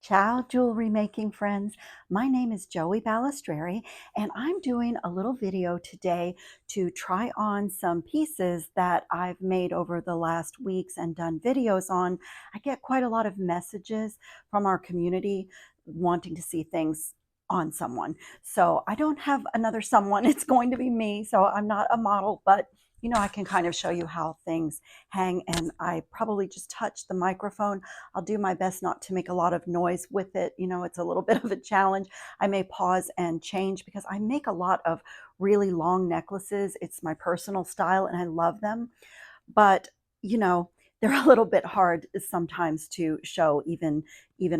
Ciao, jewelry making friends. My name is Joey Balistreri, and I'm doing a little video today to try on some pieces that I've made over the last weeks and done videos on. I get quite a lot of messages from our community wanting to see things on someone. So I don't have another someone. It's going to be me. So I'm not a model, but I can kind of show you how things hang, and I probably just touch the microphone. I'll do my best not to make a lot of noise with it. It's a little bit of a challenge. I may pause and change because I make a lot of really long necklaces. It's my personal style and I love them. But, you know, they're a little bit hard sometimes to show even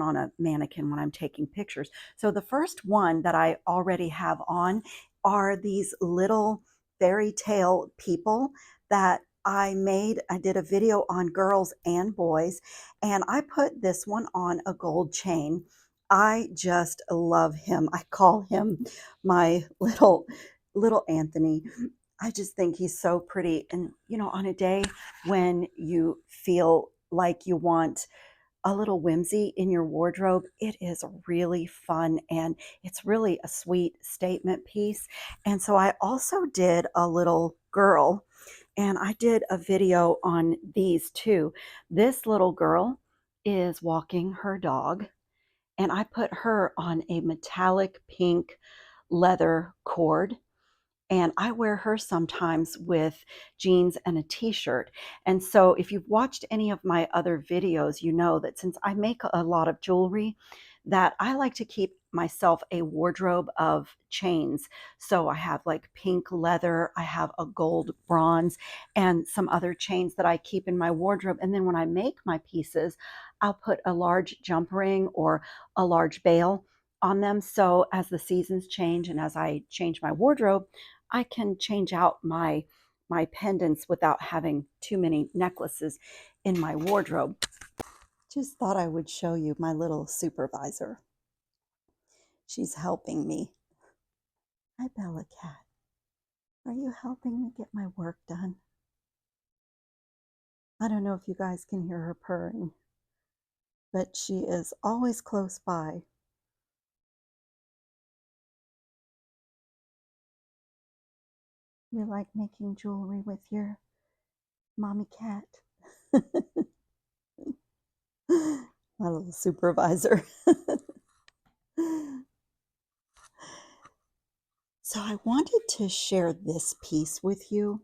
on a mannequin when I'm taking pictures. So the first one that I already have on are these little fairy tale people that I made. I did a video on girls and boys, and I put this one on a gold chain. I just love him. I call him my little Anthony. I just think he's so pretty. And, on a day when you feel like you want a little whimsy in your wardrobe, it is really fun and it's really a sweet statement piece. And so I also did a little girl, and I did a video on these too. This little girl is walking her dog, and I put her on a metallic pink leather cord, and I wear her sometimes with jeans and a t-shirt. And so if you've watched any of my other videos, you know that since I make a lot of jewelry, that I like to keep myself a wardrobe of chains. So I have like pink leather, I have a gold bronze, and some other chains that I keep in my wardrobe. And then when I make my pieces, I'll put a large jump ring or a large bail on them. So as the seasons change and as I change my wardrobe, I can change out my pendants without having too many necklaces in my wardrobe. Just thought I would show you my little supervisor. She's helping me. Hi, Bella Cat. Are you helping me get my work done? I don't know if you guys can hear her purring, but she is always close by. You like making jewelry with your mommy cat? My little supervisor. So I wanted to share this piece with you.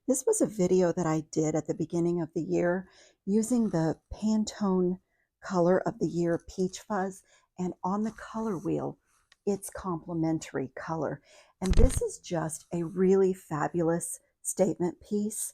This was a video that I did at the beginning of the year using the Pantone color of the year Peach Fuzz, and on the color wheel it's complementary color. And this is just a really fabulous statement piece,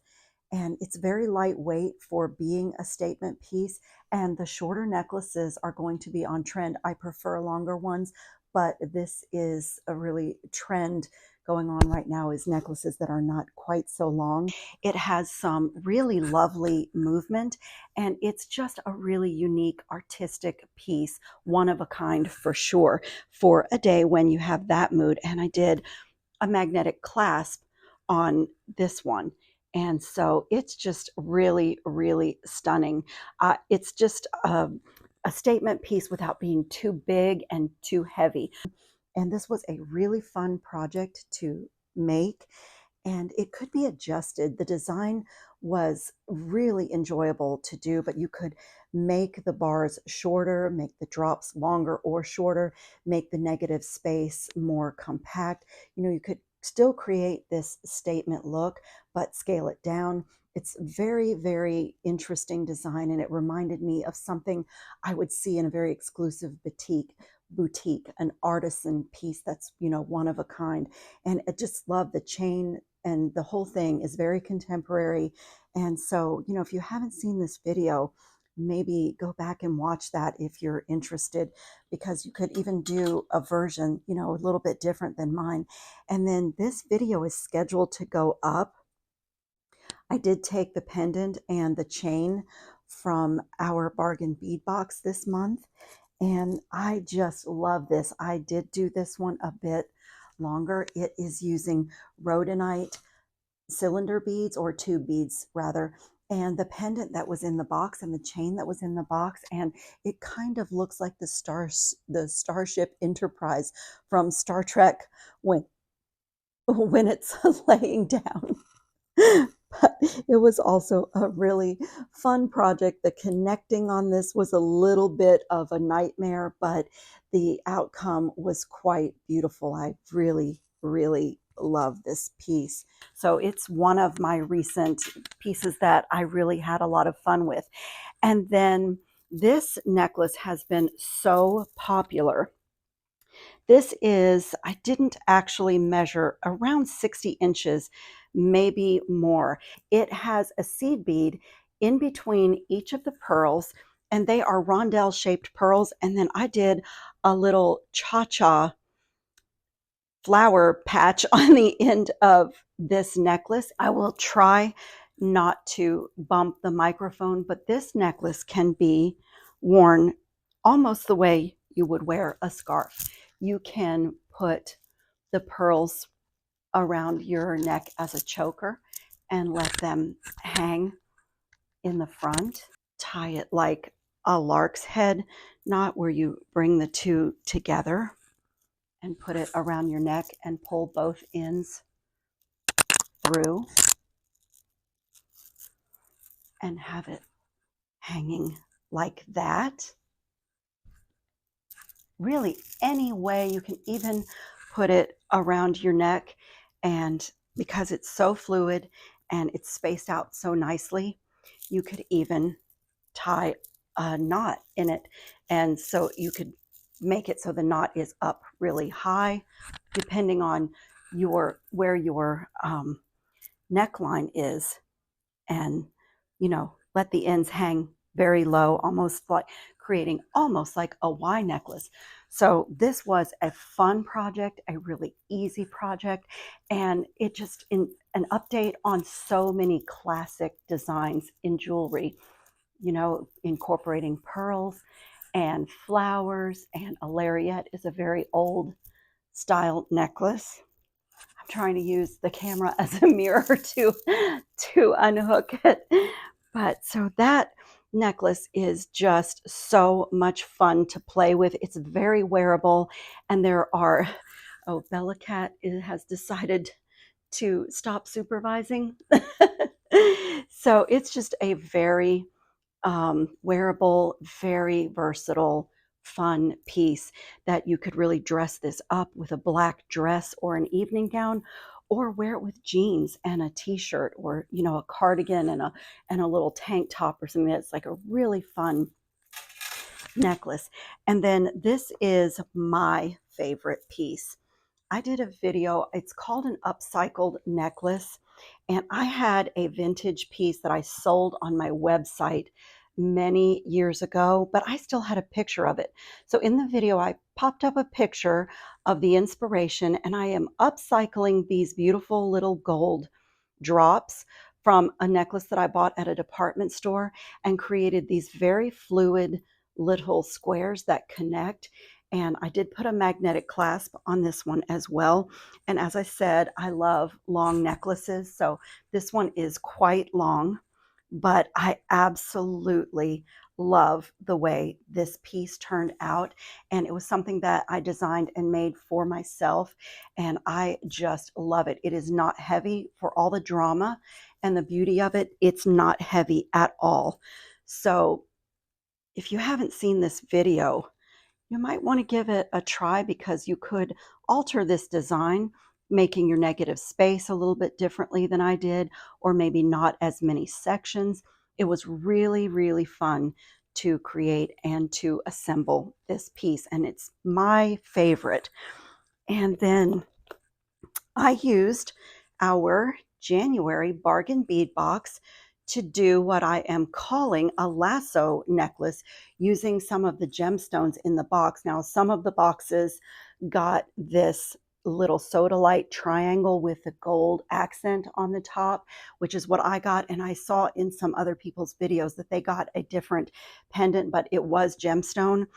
and it's very lightweight for being a statement piece, and the shorter necklaces are going to be on trend. I prefer longer ones, but this is a really trend going on right now, is necklaces that are not quite so long. It has some really lovely movement, and it's just a really unique artistic piece, one of a kind for sure, for a day when you have that mood. And I did a magnetic clasp on this one. And so it's just really, really stunning. It's just a statement piece without being too big and too heavy. And this was a really fun project to make, and it could be adjusted. The design was really enjoyable to do, but you could make the bars shorter, make the drops longer or shorter, make the negative space more compact. You could still create this statement look, but scale it down. It's very, very interesting design, and it reminded me of something I would see in a very exclusive boutique, an artisan piece that's, one of a kind. And I just love the chain, and the whole thing is very contemporary. And so, if you haven't seen this video, maybe go back and watch that if you're interested, because you could even do a version, a little bit different than mine. And then this video is scheduled to go up. I did take the pendant and the chain from our bargain bead box this month, and I just love this. I did do this one a bit longer. It is using rhodonite cylinder beads, or tube beads rather, and the pendant that was in the box and the chain that was in the box, and it kind of looks like the Starship Enterprise from Star Trek when it's laying down. But it was also a really fun project. The connecting on this was a little bit of a nightmare, but the outcome was quite beautiful. I really, really love this piece. So it's one of my recent pieces that I really had a lot of fun with. And then this necklace has been so popular. This is, I didn't actually measure, around 60 inches, maybe more. It has a seed bead in between each of the pearls, and they are rondelle shaped pearls. And then I did a little cha-cha flower patch on the end of this necklace. I will try not to bump the microphone, but this necklace can be worn almost the way you would wear a scarf. You can put the pearls around your neck as a choker and let them hang in the front. Tie it like a lark's head knot, where you bring the two together and put it around your neck and pull both ends through and have it hanging like that. Really, any way. You can even put it around your neck, and because it's so fluid and it's spaced out so nicely, you could even tie a knot in it, and so you could make it so the knot is up really high, depending on where your neckline is, and let the ends hang very low, almost like creating almost like a Y necklace. So this was a fun project, a really easy project, and it just in an update on so many classic designs in jewelry, incorporating pearls and flowers, and a lariat is a very old style necklace. I'm trying to use the camera as a mirror to unhook it. But so that necklace is just so much fun to play with. It's very wearable, and Bella Cat has decided to stop supervising. So it's just a very wearable, very versatile, fun piece that you could really dress this up with a black dress or an evening gown, or wear it with jeans and a t-shirt, or a cardigan and a little tank top or something. That's like a really fun necklace. And then this is my favorite piece. I did a video, it's called an upcycled necklace, and I had a vintage piece that I sold on my website many years ago, but I still had a picture of it. So in the video, I popped up a picture of the inspiration, and I am upcycling these beautiful little gold drops from a necklace that I bought at a department store, and created these very fluid little squares that connect. And I did put a magnetic clasp on this one as well. And as I said, I love long necklaces. So this one is quite long, but I absolutely love the way this piece turned out. And it was something that I designed and made for myself, and I just love it. It is not heavy. For all the drama and the beauty of it, it's not heavy at all. So if you haven't seen this video, you might want to give it a try, because you could alter this design, making your negative space a little bit differently than I did, or maybe not as many sections. It was really, really fun to create and to assemble this piece, and it's my favorite. And then I used our January bargain bead box to do what I am calling a lasso necklace, using some of the gemstones in the box. Now, some of the boxes got this little sodalite triangle with the gold accent on the top, which is what I got. And I saw in some other people's videos that they got a different pendant, but it was gemstone.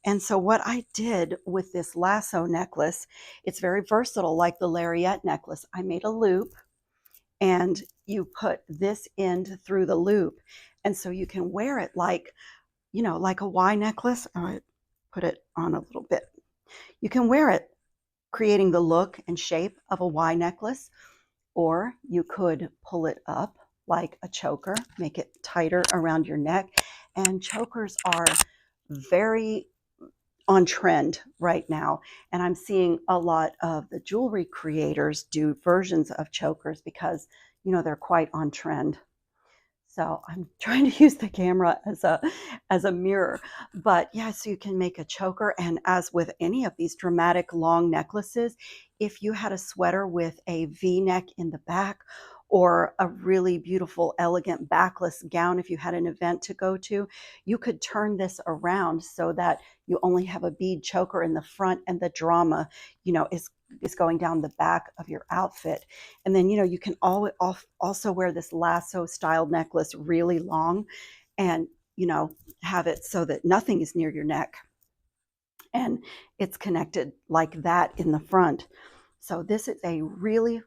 And so what I did with this lasso necklace, it's very versatile, like the lariat necklace. I made a loop, and you put this end through the loop. And so you can wear it like, like a Y necklace. I put it on a little bit. You can wear it creating the look and shape of a Y necklace, or you could pull it up like a choker, make it tighter around your neck. And chokers are very on trend right now. And I'm seeing a lot of the jewelry creators do versions of chokers because, they're quite on trend. So I'm trying to use the camera as a mirror. But yeah, so you can make a choker. And as with any of these dramatic long necklaces, if you had a sweater with a V-neck in the back, or a really beautiful, elegant backless gown, if you had an event to go to, you could turn this around so that you only have a bead choker in the front, and the drama, is going down the back of your outfit. And then, you can also wear this lasso style necklace really long, and, have it so that nothing is near your neck and it's connected like that in the front. So this is a really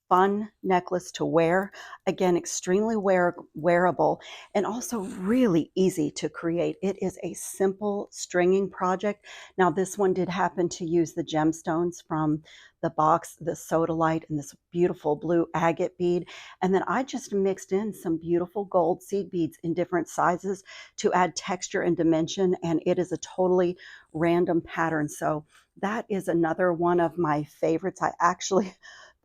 fun necklace to wear. Again, extremely wearable, and also really easy to create. It is a simple stringing project. Now, this one did happen to use the gemstones from the box, the sodalite, and this beautiful blue agate bead. And then I just mixed in some beautiful gold seed beads in different sizes to add texture and dimension. And it is a totally random pattern. So that is another one of my favorites. I actually,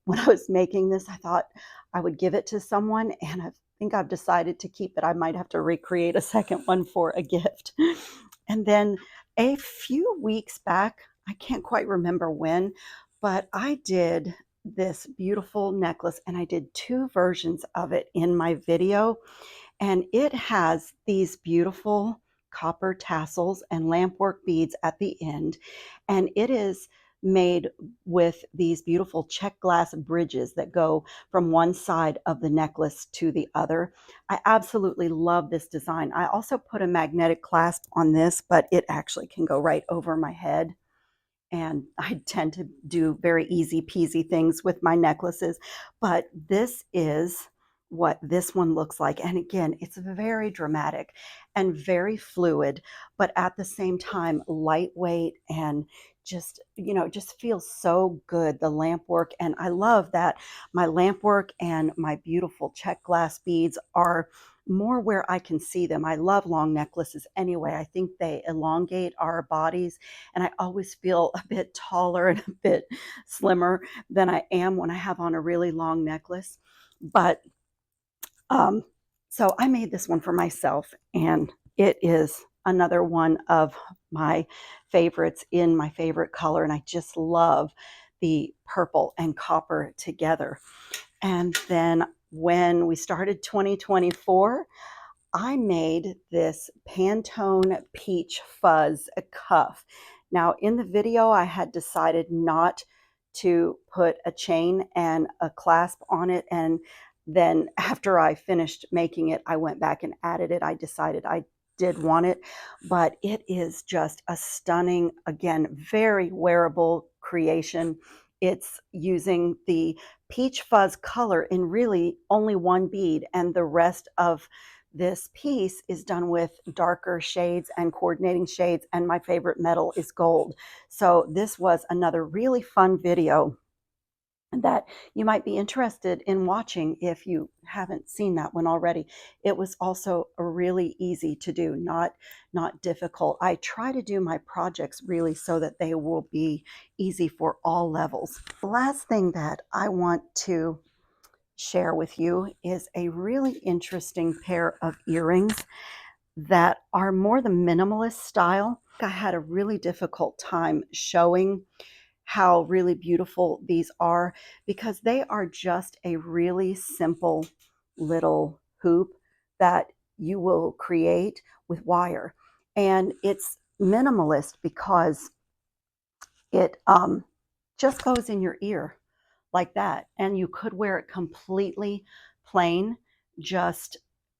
when I was making this, I thought I would give it to someone, and I think I've decided to keep it. I might have to recreate a second one for a gift. And then a few weeks back, I can't quite remember when, but I did this beautiful necklace, and I did two versions of it in my video. And it has these beautiful copper tassels and lampwork beads at the end. And it is made with these beautiful check glass bridges that go from one side of the necklace to the other. I absolutely love this design. I also put a magnetic clasp on this, but it actually can go right over my head. And I tend to do very easy peasy things with my necklaces. But this is what this one looks like. And again, it's very dramatic and very fluid, but at the same time, lightweight, and just feels so good. The lamp work. And I love that my lamp work and my beautiful check glass beads are more where I can see them. I love long necklaces anyway. I think they elongate our bodies, and I always feel a bit taller and a bit slimmer than I am when I have on a really long necklace. But so I made this one for myself, and it is another one of my favorites in my favorite color, and I just love the purple and copper together. And then when we started 2024, I made this Pantone Peach Fuzz a cuff. Now, in the video, I had decided not to put a chain and a clasp on it. And then after I finished making it, I went back and added it. I decided I did want it, but it is just a stunning, again, very wearable creation. It's using the peach fuzz color in really only one bead, and the rest of this piece is done with darker shades and coordinating shades, and my favorite metal is gold. So this was another really fun video that you might be interested in watching if you haven't seen that one already. It was also really easy to do, not difficult. I try to do my projects really so that they will be easy for all levels. The last thing that I want to share with you is a really interesting pair of earrings that are more the minimalist style. I had a really difficult time showing how really beautiful these are because they are just a really simple little hoop that you will create with wire. And it's minimalist because it just goes in your ear like that. And you could wear it completely plain, just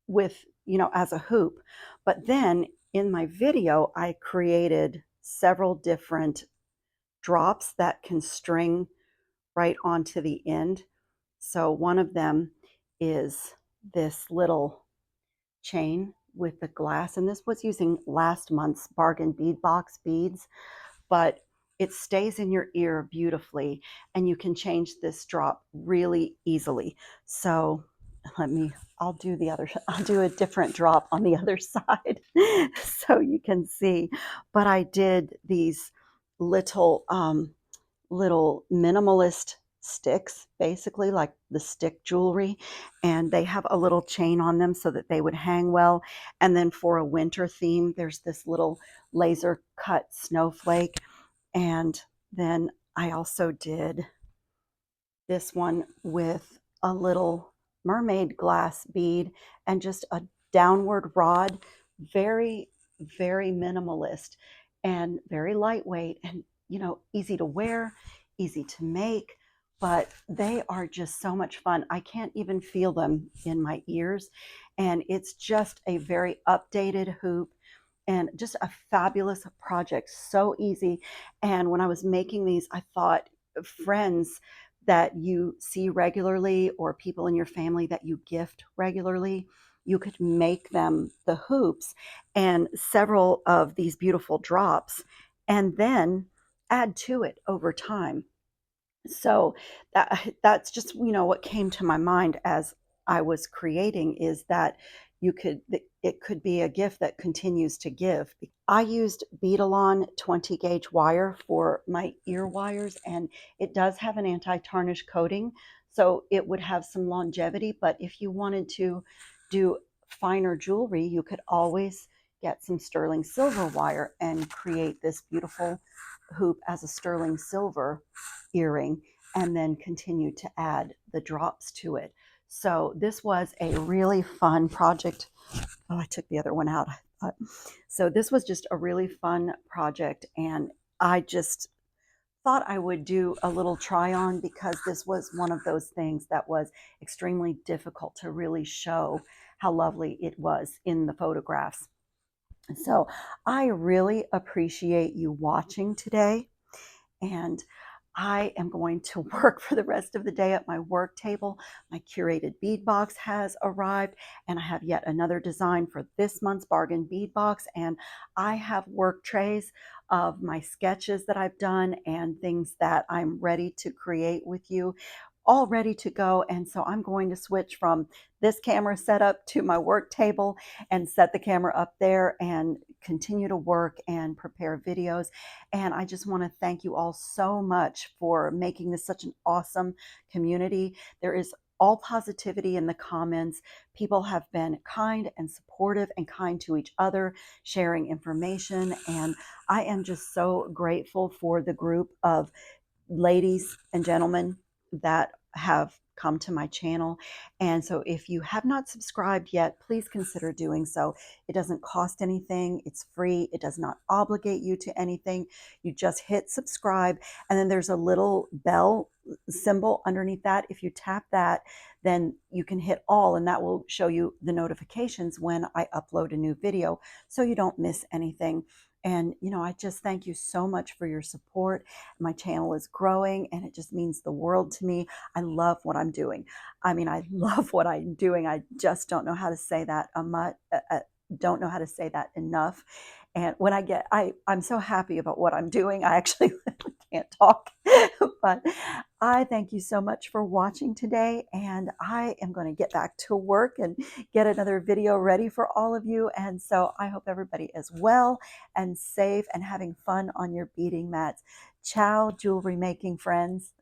with, as a hoop. But then in my video, I created several different drops that can string right onto the end. So one of them is this little chain with the glass, and this was using last month's bargain bead box beads, but it stays in your ear beautifully, and you can change this drop really easily. So I'll do I'll do a different drop on the other side so you can see. But I did these little little minimalist sticks, basically like the stick jewelry, and they have a little chain on them so that they would hang well. And then for a winter theme, there's this little laser cut snowflake. And then I also did this one with a little mermaid glass bead and just a downward rod. Very, very minimalist and very lightweight, and easy to wear, easy to make, but they are just so much fun. I can't even feel them in my ears, and it's just a very updated hoop and just a fabulous project. So easy. And when I was making these, I thought friends that you see regularly or people in your family that you gift regularly, you could make them the hoops and several of these beautiful drops, and then add to it over time. So that's just what came to my mind as I was creating, is that it could be a gift that continues to give. I used Beadalon 20 gauge wire for my ear wires, and it does have an anti-tarnish coating, so it would have some longevity. But if you wanted to do finer jewelry, you could always get some sterling silver wire and create this beautiful hoop as a sterling silver earring, and then continue to add the drops to it. So this was a really fun project. Oh, I took the other one out. So this was just a really fun project, and I just thought I would do a little try on, because this was one of those things that was extremely difficult to really show how lovely it was in the photographs. So I really appreciate you watching today, and I am going to work for the rest of the day at my work table. My curated bead box has arrived, and I have yet another design for this month's bargain bead box. And I have work trays of my sketches that I've done and things that I'm ready to create with you, all ready to go. And so I'm going to switch from this camera setup to my work table and set the camera up there and continue to work and prepare videos. And I just want to thank you all so much for making this such an awesome community. There is all positivity in the comments. People have been kind and supportive and kind to each other, sharing information. And I am just so grateful for the group of ladies and gentlemen that have come to my channel. And so if you have not subscribed yet, please consider doing so. It doesn't cost anything. It's free. It does not obligate you to anything. You just hit subscribe, and then there's a little bell symbol underneath that. If you tap that, then you can hit all, and that will show you the notifications when I upload a new video, so you don't miss anything. And, I just thank you so much for your support. My channel is growing, and it just means the world to me. I love what I'm doing. I mean, I love what I'm doing. I just don't know how to say that don't know how to say that enough. And when I'm so happy about what I'm doing, I actually can't talk. But I thank you so much for watching today, and I am going to get back to work and get another video ready for all of you. And so I hope everybody is well and safe and having fun on your beading mats. Ciao, jewelry making friends.